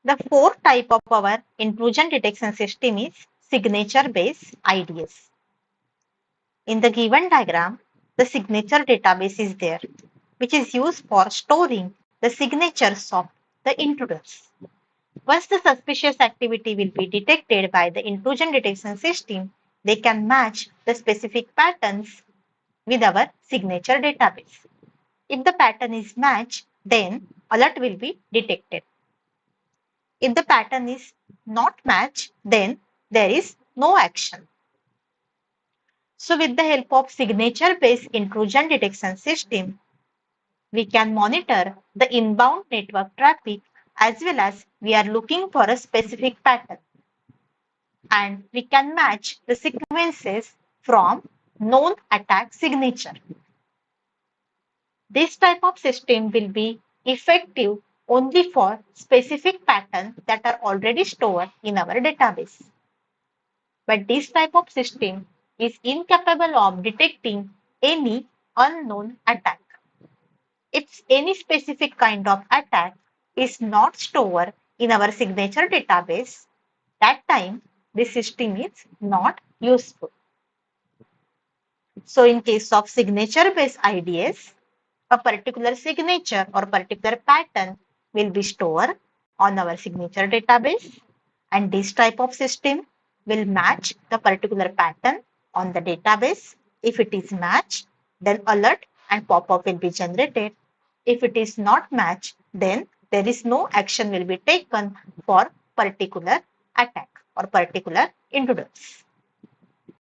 The fourth type of our intrusion detection system is signature-based IDS. In the given diagram, the signature database is there, which is used for storing the signatures of the intruders. Once the suspicious activity will be detected by the intrusion detection system, they can match the specific patterns with our signature database. If the pattern is matched, then alert will be detected. If the pattern is not matched, then there is no action. So with the help of signature-based intrusion detection system, we can monitor the inbound network traffic as well as we are looking for a specific pattern. And we can match the sequences from known attack signature. This type of system will be effective only for specific patterns that are already stored in our database. But this type of system is incapable of detecting any unknown attack. If any specific kind of attack is not stored in our signature database, that time this system is not useful. So in case of signature-based IDS, a particular signature or particular pattern will be stored on our signature database, and this type of system will match the particular pattern on the database. If it is matched, then alert and pop-up will be generated. If it is not matched, then there is no action will be taken for particular attack or particular intruders.